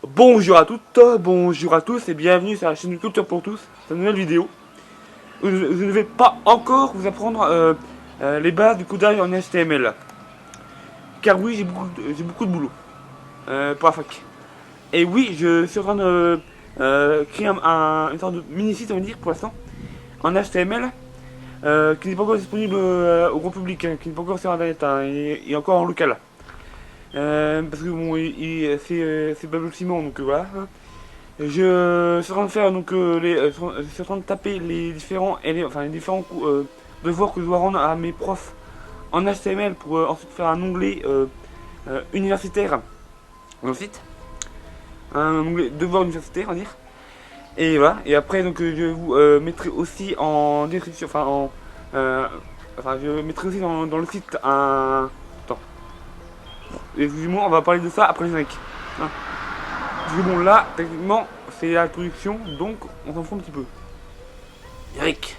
Bonjour à toutes, bonjour à tous et bienvenue sur la chaîne Culture pour tous, c'est une nouvelle vidéo. Je ne vais pas encore vous apprendre les bases du codage en HTML. Car oui, j'ai beaucoup de boulot pour la fac. Et oui, je suis en train de créer une sorte de mini-site, on va dire, pour l'instant, en HTML, qui n'est pas encore disponible au grand public, hein, qui n'est pas encore sur internet, hein, il est encore en local. Parce que bon, c'est balbutiement, donc voilà. Je suis en train de faire donc je suis en train de taper les différents devoirs que je dois rendre à mes profs en HTML pour ensuite faire un onglet universitaire dans le site, un onglet devoir universitaire, on va dire. Et voilà. Et après donc je vous mettrai aussi en description, je mettrai aussi dans le site un. Attends. Excusez-moi, on va parler de ça après le générique. Hein. Parce que bon, là, techniquement, c'est la production, donc on s'en fout un petit peu. Générique.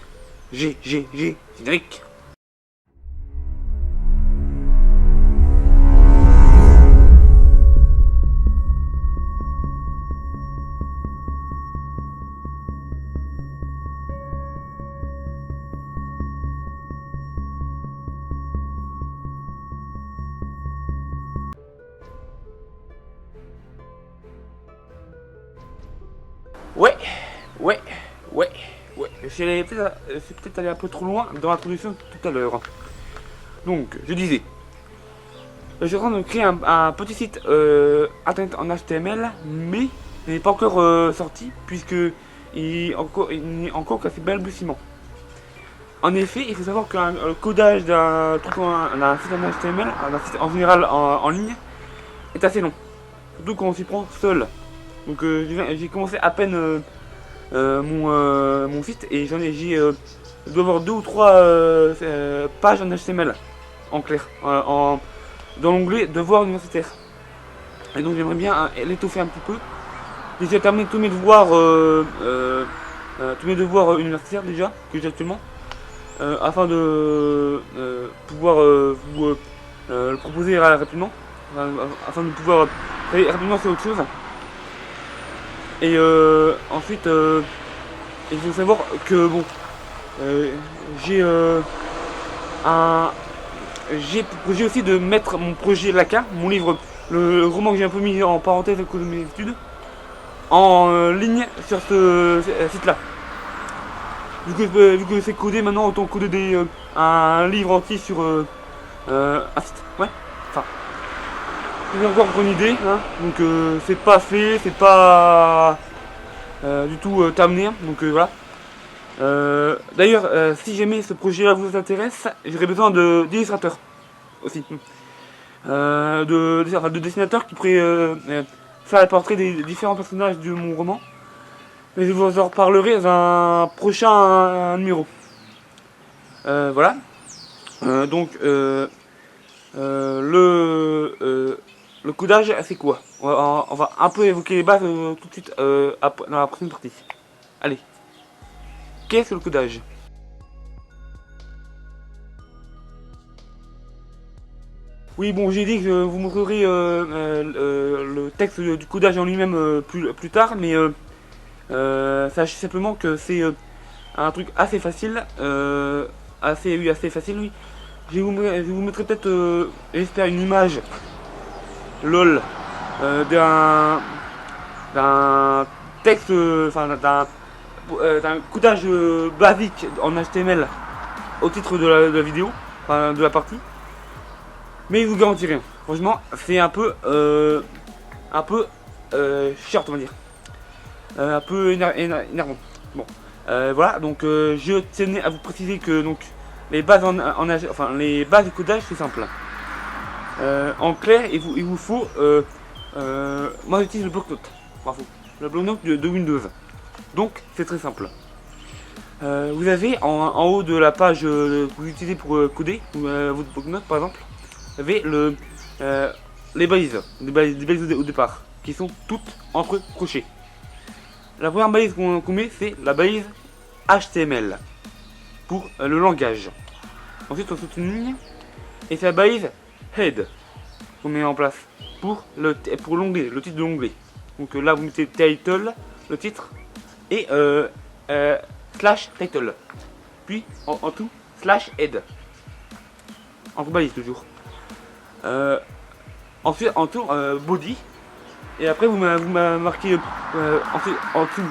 Générique. Ouais. Je suis peut-être allé un peu trop loin dans l'introduction tout à l'heure. Donc, je disais, je suis en train de créer un petit site internet en HTML, mais il n'est pas encore sorti, puisque il n'est encore qu'à ses balbutiements. En effet, il faut savoir que le codage d'un site en HTML, d'un site en général en ligne, est assez long. Surtout quand on s'y prend seul. Donc j'ai commencé à peine mon site et je dois avoir 2 ou 3 pages en HTML en clair, dans l'onglet devoirs universitaires. Et donc j'aimerais bien l'étoffer un petit peu. J'ai terminé tous mes devoirs universitaires déjà que j'ai actuellement, afin de pouvoir vous le proposer rapidement, afin de pouvoir travailler rapidement sur autre chose. Et ensuite, il faut savoir que bon, j'ai pour projet aussi de mettre mon projet Laka, mon livre, le roman que j'ai un peu mis en parenthèse à cause de mes études, en ligne sur ce site-là. Vu que c'est codé maintenant, autant coder un livre entier sur un site. Ouais. Enfin, j'ai encore une idée, hein. Donc c'est pas fait, c'est pas du tout terminé. Donc voilà. D'ailleurs, si jamais ce projet-là vous intéresse, j'aurais besoin d'illustrateurs aussi. De dessinateurs qui pourraient faire le portrait des différents personnages de mon roman. Mais je vous en reparlerai dans un prochain numéro. Voilà. Donc, le codage, c'est quoi? On va un peu évoquer les bases tout de suite dans la prochaine partie. Allez. Qu'est-ce que le codage? Oui, bon, j'ai dit que je vous montrerai le texte du codage en lui-même plus tard, mais sachez simplement que c'est un truc assez facile, assez facile, oui. Je vous mettrai peut-être, j'espère, une image LOL d'un texte, d'un codage basique en HTML au titre de la vidéo, enfin de la partie. Mais je vous garantis rien. Franchement, c'est un peu short, on va dire. Un peu énervant. Bon, voilà. Donc, je tenais à vous préciser que donc les bases les bases du codage, c'est simple. En clair, il vous faut. Moi, j'utilise le bloc-notes. Bravo. Le bloc-notes de Windows. Donc, c'est très simple. Vous avez en haut de la page que vous utilisez pour coder, votre bloc-notes par exemple, vous avez les balises au départ, qui sont toutes entre crochets. La première balise qu'on met, c'est la balise HTML, pour le langage. Ensuite, on saute une ligne, et c'est la balise head qu'on met en place, pour l'onglet, le titre de l'onglet. Donc là vous mettez title, le titre, et slash title. Puis en tout, slash head. En tout balise toujours. Ensuite en tout body. Et après vous marquez ensuite en tout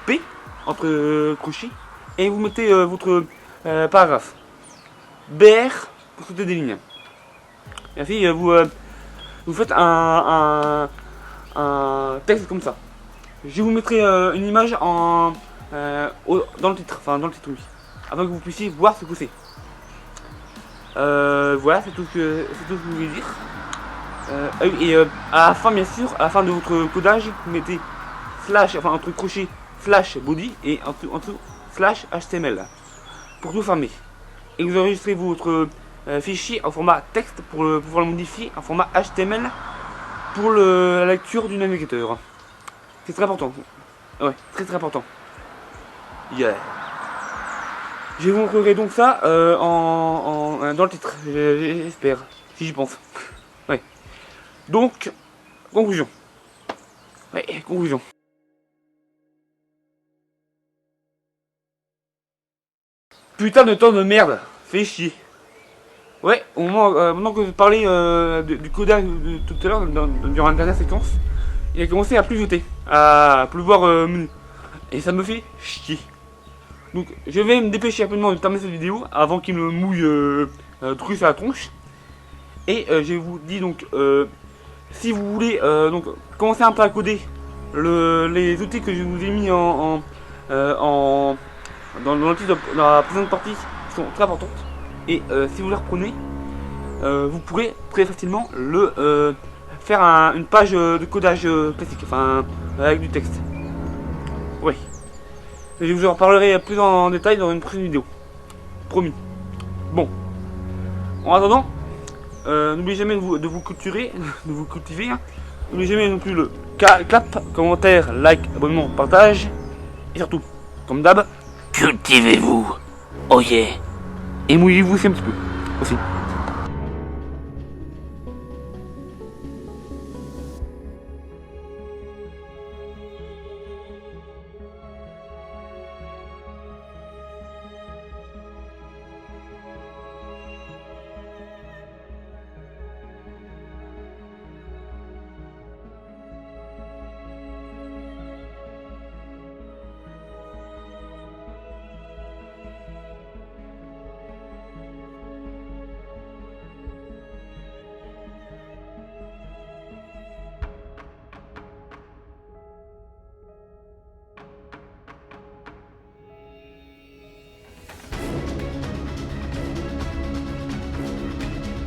P entre crochets. Et vous mettez votre paragraphe. BR pour sauter des lignes. Et ainsi vous faites un texte comme ça. Je vous mettrai une image dans le titre, oui, afin que vous puissiez voir ce que c'est. Voilà, c'est tout ce que je voulais dire. Et à la fin, bien sûr, à la fin de votre codage, vous mettez slash, enfin entre crochets, slash body et en dessous slash HTML pour tout fermer. Et vous enregistrez votre fichier en format texte pour pouvoir le modifier en format HTML pour la lecture du navigateur. C'est très important. Ouais, très important. Yeah. Je vous montrerai donc ça dans le titre, j'espère, si j'y pense. Ouais. Donc, conclusion. Ouais, conclusion. Putain de temps de merde, fait chier. Ouais, au moment maintenant que je parlais du codage de tout à l'heure, durant la dernière séquence, il a commencé à pluvioter, à pleuvoir et ça me fait chier. Donc je vais me dépêcher rapidement de terminer cette vidéo avant qu'il me mouille truc sur la tronche. Et je vous dis donc, si vous voulez donc commencer un peu à coder les outils que je vous ai mis dans le titre de la présente partie sont très importantes. Et si vous les reprenez, vous pourrez très facilement faire une page de codage classique, enfin avec du texte. Oui. Et je vous en reparlerai plus en détail dans une prochaine vidéo. Promis. Bon. En attendant, n'oubliez jamais de vous cultiver, de vous cultiver. N'oubliez jamais non plus le clap, commentaire, like, abonnement, partage. Et surtout, comme d'hab, cultivez-vous. Oh yeah. Et mouillez-vous aussi un petit peu. Aussi.